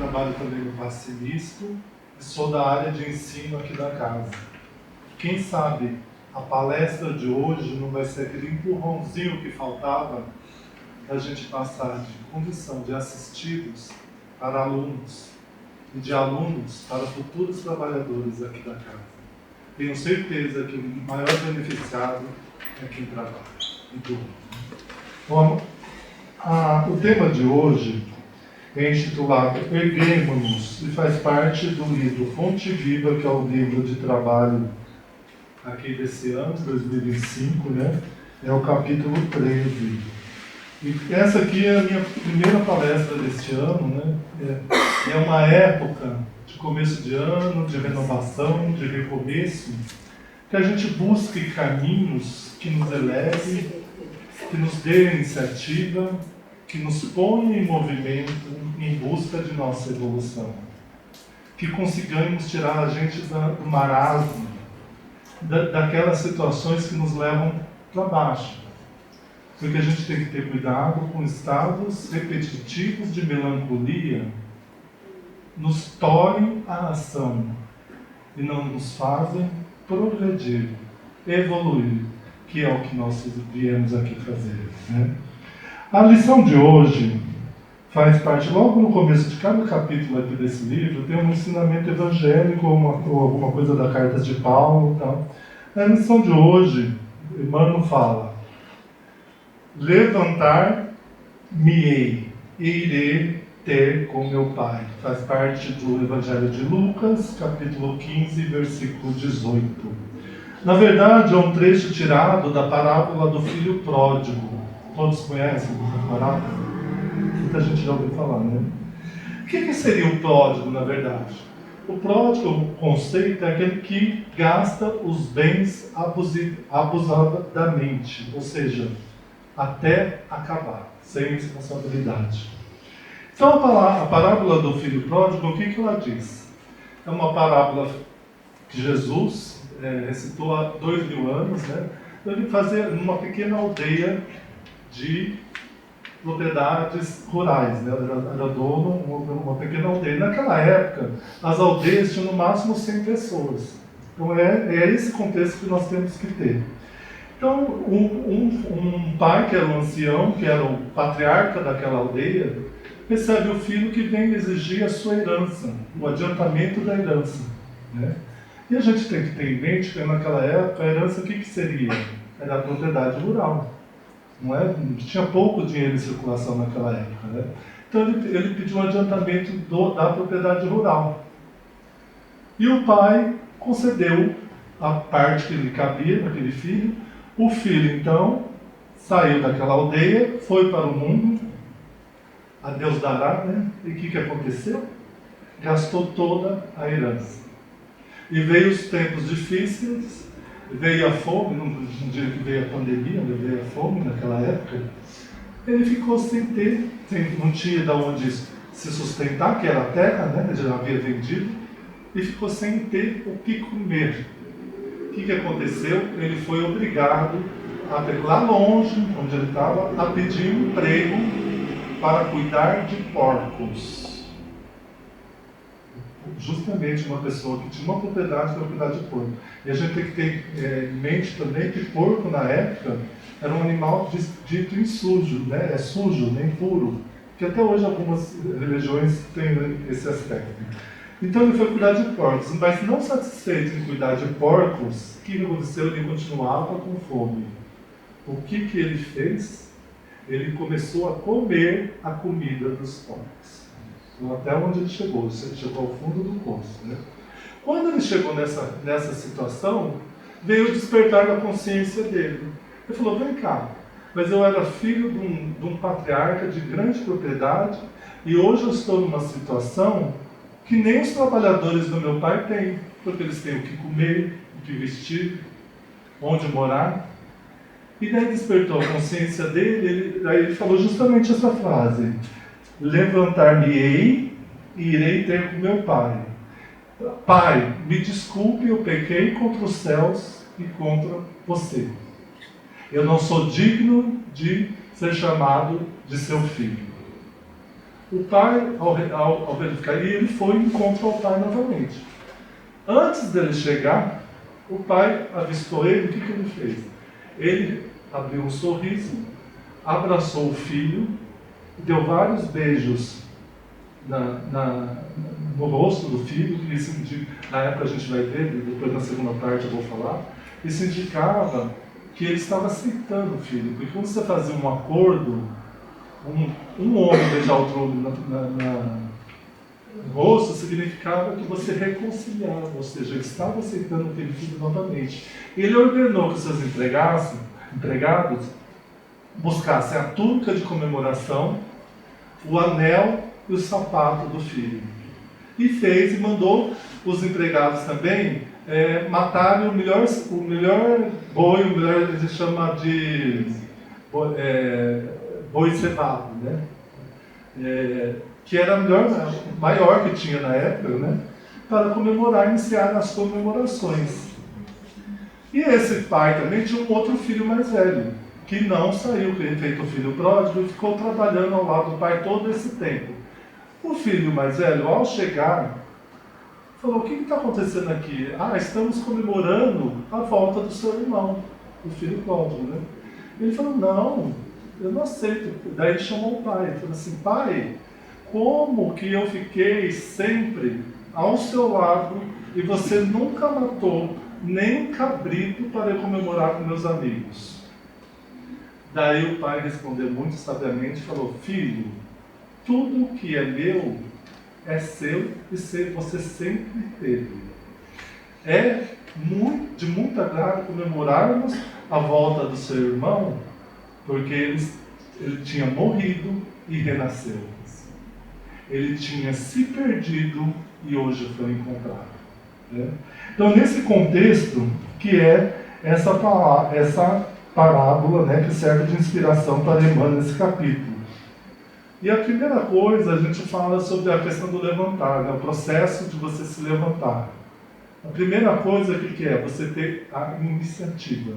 trabalho também no Passe Misto e sou da área de ensino aqui da casa. Quem sabe a palestra de hoje não vai ser aquele empurrãozinho que faltava da gente passar de condição de assistidos para alunos e de alunos para futuros trabalhadores aqui da casa. Tenho certeza que o maior beneficiado é quem trabalha e doa. Bom, o tema de hoje é intitulado Erguemo-nos e faz parte do livro Fonte Viva, que é o livro de trabalho aqui desse ano, 2025, né? É o capítulo 13. E essa aqui é a minha primeira palestra deste ano, né? É uma época de começo de ano, de renovação, de recomeço, que a gente busque caminhos que nos elevem, que nos dê iniciativa, que nos ponha em movimento em busca de nossa evolução. Que consigamos tirar a gente do marasmo, daquelas situações que nos levam para baixo. Porque a gente tem que ter cuidado com estados repetitivos de melancolia, nos tornem a ação e não nos fazem progredir, evoluir, que é o que nós viemos aqui fazer, né? A lição de hoje faz parte, logo no começo de cada capítulo aqui desse livro, tem um ensinamento evangélico ou alguma coisa da Cartas de Paulo e tal. Na lição de hoje, Emmanuel fala: levantar-me-ei e irei ter com meu Pai. Faz parte do Evangelho de Lucas, capítulo 15, versículo 18. Na verdade, é um trecho tirado da parábola do filho pródigo. Todos conhecem essa parábola? Muita gente já ouviu falar, né? O que seria o pródigo, na verdade? O pródigo, o conceito, é aquele que gasta os bens abusadamente, ou seja, até acabar, sem responsabilidade. Então, a parábola do filho pródigo, o que ela diz? É uma parábola que Jesus recitou há 2000 anos, né? Ele fazia numa pequena aldeia de propriedades rurais, né? Era dono de uma pequena aldeia. Naquela época, as aldeias tinham no máximo 100 pessoas. Então é esse contexto que nós temos que ter. Então, um pai, que era um ancião, que era o patriarca daquela aldeia, recebe o filho que vem exigir a sua herança, o adiantamento da herança, né? E a gente tem que ter em mente que naquela época a herança o que seria? Era a propriedade rural. Não é? Tinha pouco dinheiro em circulação naquela época, né? Então ele pediu um adiantamento da propriedade rural. E o pai concedeu a parte que lhe cabia naquele filho. O filho, então, saiu daquela aldeia, foi para o mundo, a Deus dará, né? E o que aconteceu? Gastou toda a herança. E veio os tempos difíceis, veio a fome, não digo que veio a pandemia, mas veio a fome naquela época. Ele ficou sem ter, não tinha de onde se sustentar, que era a terra, né? Ele já havia vendido, e ficou sem ter o que comer. O que aconteceu? Ele foi obrigado a ir lá longe, onde ele estava, a pedir um emprego para cuidar de porcos. Justamente uma pessoa que tinha uma propriedade para cuidar de porco. E a gente tem que ter em mente também que porco, na época, era um animal dito insujo, né? É sujo, nem puro. Que até hoje algumas religiões têm esse aspecto. Então ele foi cuidar de porcos, mas não satisfeito em cuidar de porcos, o que aconteceu? Ele continuava com fome. O que ele fez? Ele começou a comer a comida dos porcos. Então, até onde ele chegou ao fundo do poço, né? Quando ele chegou nessa situação, veio o despertar da consciência dele. Ele falou: vem cá, mas eu era filho de um patriarca de grande propriedade e hoje eu estou numa situação que nem os trabalhadores do meu pai têm, porque eles têm o que comer, o que vestir, onde morar. E daí despertou a consciência dele, aí ele falou justamente essa frase: levantar-me-ei e irei ter com meu pai. Pai, me desculpe, eu pequei contra os céus e contra você. Eu não sou digno de ser chamado de seu filho. O pai, ao verificar, e ele foi e encontra o pai novamente. Antes dele chegar, o pai avistou ele, o que ele fez? Ele abriu um sorriso, abraçou o filho, deu vários beijos no rosto do filho, e na época a gente vai ver, depois na segunda parte eu vou falar, isso indicava que ele estava aceitando o filho, porque quando você fazia um acordo, um homem beijar outro homem no rosto, significava que você reconciliava, ou seja, ele estava aceitando aquele filho novamente. Ele ordenou que os seus empregados buscassem a túnica de comemoração, o anel e o sapato do filho. E fez e mandou os empregados também matarem o melhor boi, ele chama de boi cevado, né? Que era o maior que tinha na época, né? Para comemorar, iniciar as comemorações. E esse pai também tinha um outro filho mais velho, que não saiu, que ele feito o filho pródigo, e ficou trabalhando ao lado do pai todo esse tempo. O filho mais velho, ao chegar, falou: o que está acontecendo aqui? Estamos comemorando a volta do seu irmão, o filho pródigo, né? Ele falou: não, eu não aceito. Daí ele chamou o pai, ele falou assim: pai, como que eu fiquei sempre ao seu lado e você nunca matou nem um cabrito para eu comemorar com meus amigos? Daí o pai respondeu muito sabiamente e falou: filho, tudo que é meu é seu e você sempre teve. É de muito agrado comemorarmos a volta do seu irmão, porque ele tinha morrido e renasceu. Ele tinha se perdido e hoje foi encontrado. Né? Então, nesse contexto, que é essa parábola, né, que serve de inspiração para Emmanuel nesse capítulo. E a primeira coisa, a gente fala sobre a questão do levantar, né, o processo de você se levantar. A primeira coisa que é você ter a iniciativa.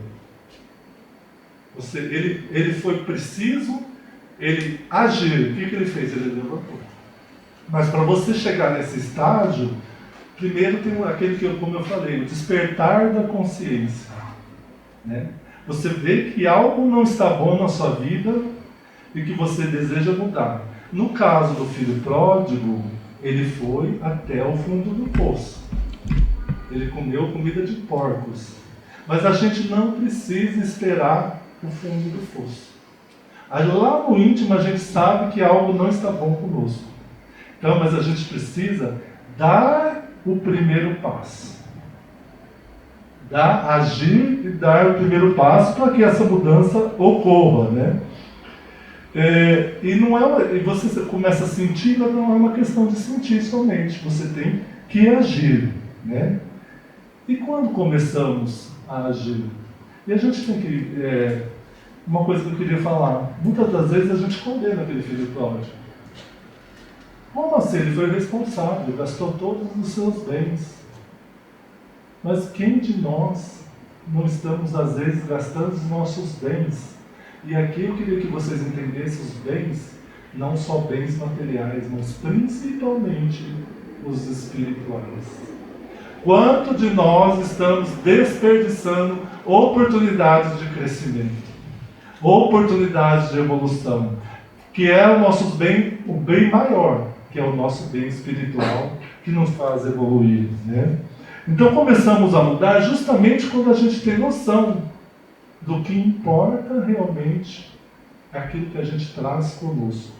Ele foi preciso, ele agir. O que ele fez? Ele levantou. Mas para você chegar nesse estágio, primeiro tem aquele que, como eu falei, o despertar da consciência. Né? Você vê que algo não está bom na sua vida e que você deseja mudar. No caso do filho pródigo, ele foi até o fundo do poço. Ele comeu comida de porcos. Mas a gente não precisa esperar o fundo do poço. Lá no íntimo a gente sabe que algo não está bom conosco. Então, mas a gente precisa dar o primeiro passo. Agir e dar o primeiro passo para que essa mudança ocorra, né? E você começa a sentir, mas não é uma questão de sentir somente, você tem que agir, né? E quando começamos a agir? E a gente tem que, uma coisa que eu queria falar, muitas das vezes a gente condena aquele filho pródigo. Como assim? Ele foi responsável, gastou todos os seus bens. Mas quem de nós não estamos, às vezes, gastando os nossos bens? E aqui eu queria que vocês entendessem os bens, não só bens materiais, mas principalmente os espirituais. Quanto de nós estamos desperdiçando oportunidades de crescimento, oportunidades de evolução, que é o bem maior, que é o nosso bem espiritual, que nos faz evoluir, né? Então começamos a mudar justamente quando a gente tem noção do que importa realmente aquilo que a gente traz conosco.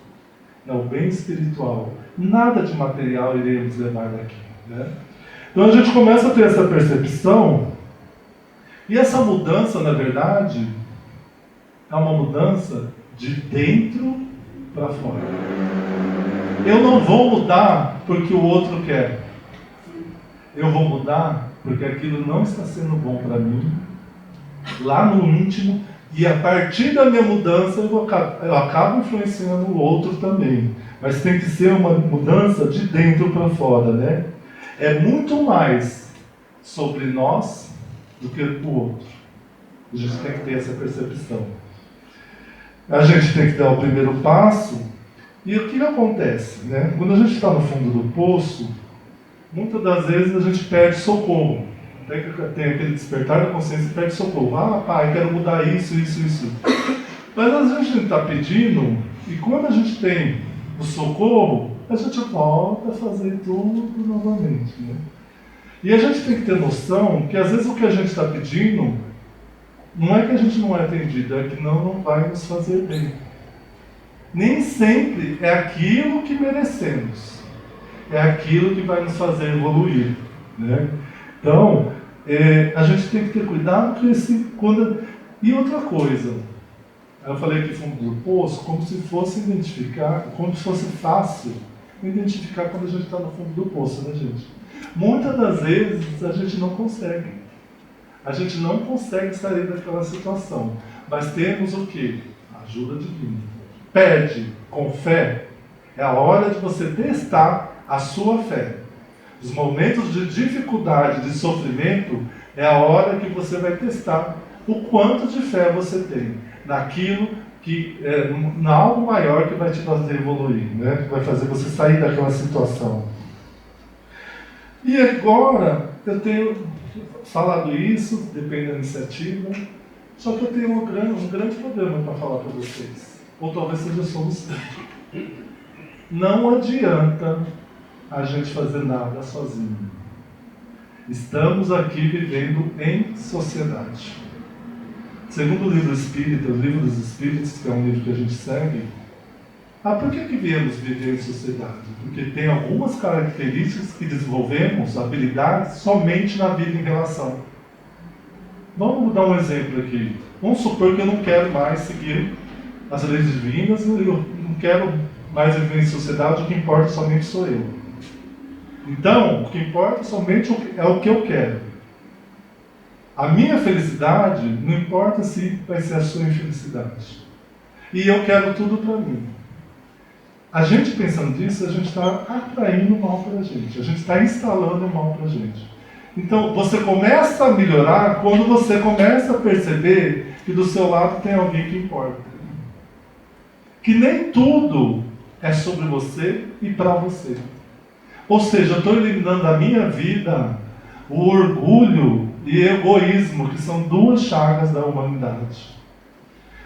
É o bem espiritual. Nada de material iremos levar daqui, né? Então a gente começa a ter essa percepção, e essa mudança, na verdade, é uma mudança de dentro para fora. Eu não vou mudar porque o outro quer. Eu vou mudar porque aquilo não está sendo bom para mim, lá no íntimo, e a partir da minha mudança eu acabo influenciando o outro também. Mas tem que ser uma mudança de dentro para fora, né? É muito mais sobre nós do que o outro. A gente tem que ter essa percepção. A gente tem que dar o primeiro passo E o que acontece, né? Quando a gente está no fundo do poço, muitas das vezes a gente pede socorro. Até que tem aquele despertar da consciência e pede socorro. Ah, pai, quero mudar isso. Mas às vezes a gente está pedindo, e quando a gente tem o socorro, a gente volta a fazer tudo novamente, né? E a gente tem que ter noção que às vezes o que a gente está pedindo não é que a gente não é atendido, é que não vai nos fazer bem. Nem sempre é aquilo que merecemos, é aquilo que vai nos fazer evoluir, né? Então, a gente tem que ter cuidado com esse... E outra coisa, eu falei aqui fundo do poço, como se fosse identificar, como se fosse fácil identificar quando a gente está no fundo do poço, né, gente? Muitas das vezes a gente não consegue. A gente não consegue sair daquela situação. Mas temos o quê? Ajuda divina. Pede com fé. É a hora de você testar a sua fé. Os momentos de dificuldade, de sofrimento, é a hora que você vai testar o quanto de fé você tem naquilo que na algo maior que vai te fazer evoluir, né? Que vai fazer você sair daquela situação. E agora eu tenho falado isso, depende da iniciativa, só que eu tenho um grande problema para falar para vocês, ou talvez seja a solução. Não adianta a gente fazer nada sozinho. Estamos aqui vivendo em sociedade. Segundo o livro espírita, o livro dos espíritos, que é um livro que a gente segue, por que viemos viver em sociedade? Porque tem algumas características que desenvolvemos, habilidades, somente na vida em relação. Vamos dar um exemplo aqui. Vamos supor que eu não quero mais seguir as leis divinas, eu não quero mais viver em sociedade, o que importa somente sou eu. Então, o que importa somente é o que eu quero. A minha felicidade não importa se vai ser a sua infelicidade. E eu quero tudo para mim. A gente pensando nisso, a gente está atraindo o mal para a gente. A gente está instalando o mal para a gente. Então, você começa a melhorar quando você começa a perceber que do seu lado tem alguém que importa. Que nem tudo é sobre você e para você. Ou seja, eu estou eliminando da minha vida o orgulho e egoísmo, que são duas chagas da humanidade.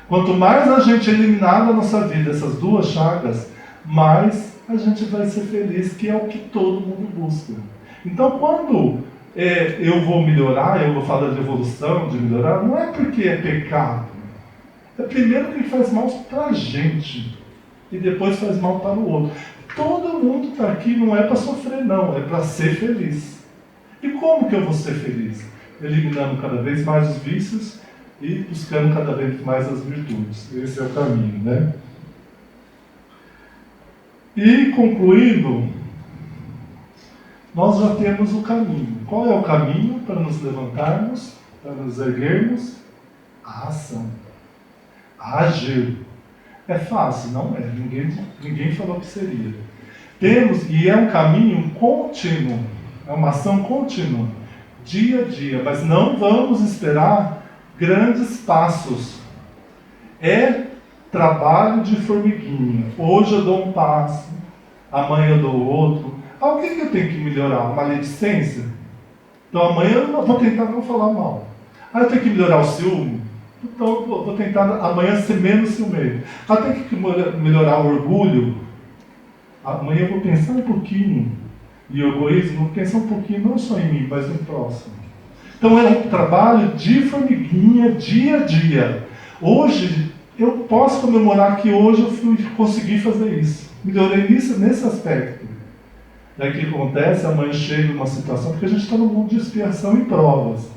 Quanto mais a gente eliminar da nossa vida essas duas chagas, mais a gente vai ser feliz, que é o que todo mundo busca. Então, quando eu vou melhorar, eu vou falar de evolução, de melhorar, não é porque é pecado. É primeiro que faz mal para a gente e depois faz mal para o outro. Todo mundo está aqui não é para sofrer, não, é para ser feliz. E como que eu vou ser feliz? Eliminando cada vez mais os vícios e buscando cada vez mais as virtudes. Esse é o caminho, né? E concluindo, nós já temos o caminho. Qual é o caminho para nos levantarmos, para nos erguermos? A ação. A agir. É fácil? Não é. Ninguém falou que seria. Temos, e é um caminho contínuo. É uma ação contínua. Dia a dia. Mas não vamos esperar grandes passos. É trabalho de formiguinha. Hoje eu dou um passo, amanhã eu dou outro. O que eu tenho que melhorar? Uma maledicência? Então amanhã eu vou tentar não falar mal. Eu tenho que melhorar o ciúme? Então eu vou tentar amanhã ser menos ciumento. Eu tenho que melhorar o orgulho? Amanhã eu vou pensar um pouquinho. E o egoísmo, vou pensar um pouquinho não só em mim, mas no próximo. Então é um trabalho de formiguinha, dia a dia. Hoje eu posso comemorar que hoje eu consegui fazer isso. Melhorei nesse aspecto. Daí o que acontece? Amanhã chega uma situação, porque a gente está no mundo de expiação e provas.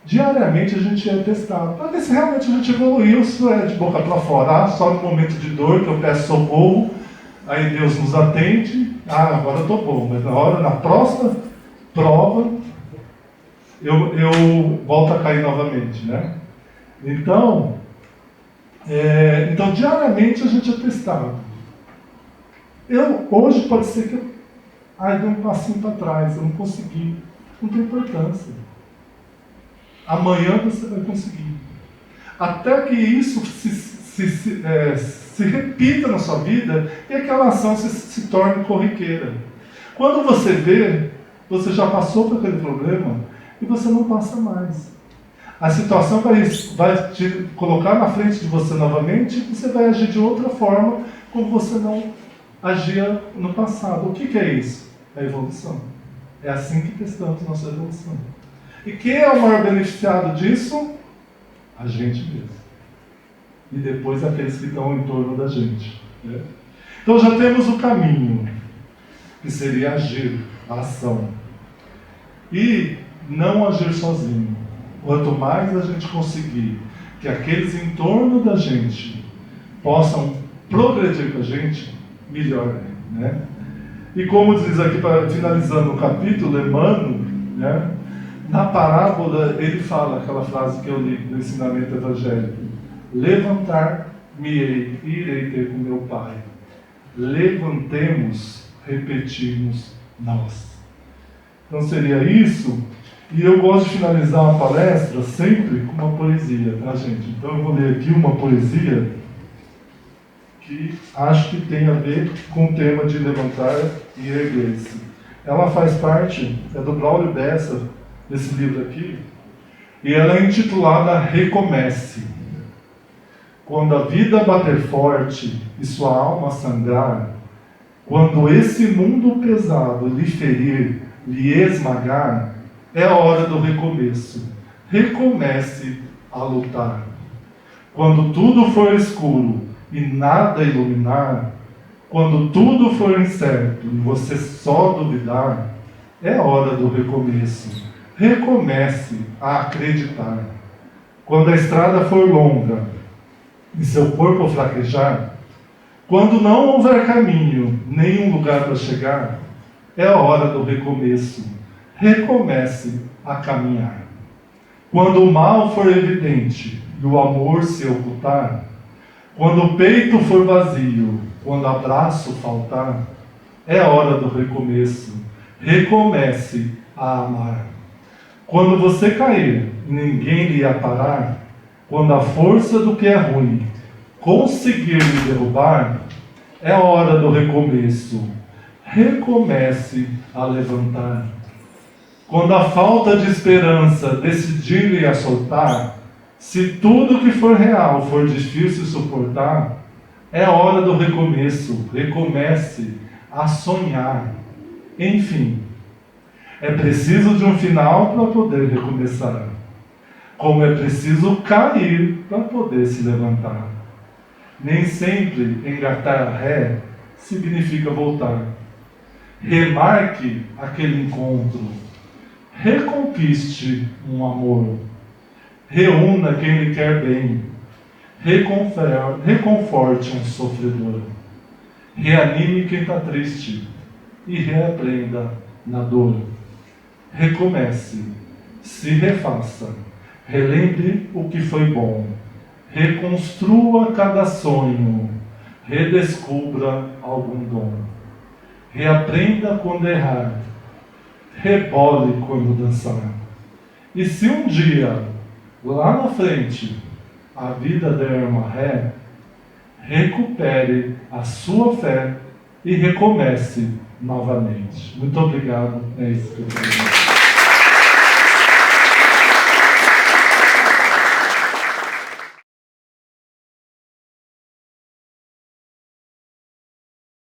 Diariamente a gente é testado, para ver se realmente a gente evoluiu, se é de boca para fora. Só no momento de dor que eu peço socorro, aí Deus nos atende, agora eu estou bom, mas na próxima prova, eu volto a cair novamente, né? Então, diariamente a gente é testado. Hoje pode ser que eu dei um passinho para trás, eu não consegui. Não tem importância. Amanhã você vai conseguir. Até que isso se repita na sua vida e aquela ação se torne corriqueira. Quando você vê, você já passou por aquele problema e você não passa mais. A situação vai te colocar na frente de você novamente e você vai agir de outra forma como você não agia no passado. O que é isso? É a evolução. É assim que testamos nossa evolução. E quem é o maior beneficiado disso? A gente mesmo. E depois aqueles que estão em torno da gente. Né? Então já temos o caminho, que seria agir, a ação. E não agir sozinho. Quanto mais a gente conseguir que aqueles em torno da gente possam progredir com a gente, melhor é. Né? E como diz aqui, finalizando o capítulo, Emmanuel, né? Na parábola ele fala aquela frase que eu li do ensinamento evangélico: levantar-me-ei e irei ter com meu Pai. Levantemos, repetimos nós. Então seria isso. E eu gosto de finalizar uma palestra sempre com uma poesia, tá, gente? Então eu vou ler aqui uma poesia que acho que tem a ver com o tema de levantar e erguer-se. Ela faz parte, é do Braulio Bessa, desse livro aqui, e ela é intitulada Recomece. Quando a vida bater forte e sua alma sangrar, quando esse mundo pesado lhe ferir, lhe esmagar, é hora do recomeço. Recomece a lutar. Quando tudo for escuro e nada iluminar, quando tudo for incerto e você só duvidar, é hora do recomeço. Recomece a acreditar. Quando a estrada for longa e seu corpo fraquejar, quando não houver caminho, nenhum lugar para chegar, é hora do recomeço. Recomece a caminhar. Quando o mal for evidente e o amor se ocultar, quando o peito for vazio, quando abraço faltar, é hora do recomeço. Recomece a amar. Quando você cair e ninguém lhe aparar, quando a força do que é ruim conseguir lhe derrubar, é hora do recomeço. Recomece a levantar. Quando a falta de esperança decidir lhe assoltar, se tudo que for real for difícil suportar, é hora do recomeço. Recomece a sonhar. Enfim, é preciso de um final para poder recomeçar. Como é preciso cair para poder se levantar. Nem sempre engatar ré significa voltar. Remarque aquele encontro. Reconquiste um amor. Reúna quem lhe quer bem. Reconforte um sofredor. Reanime quem está triste. E reaprenda na dor. Recomece. Se refaça. Relembre o que foi bom. Reconstrua cada sonho. Redescubra algum dom. Reaprenda quando errar. Rebole quando dançar. E se um dia, lá na frente, a vida der uma ré, recupere a sua fé e recomece novamente. Muito obrigado. É isso que eu quero dizer.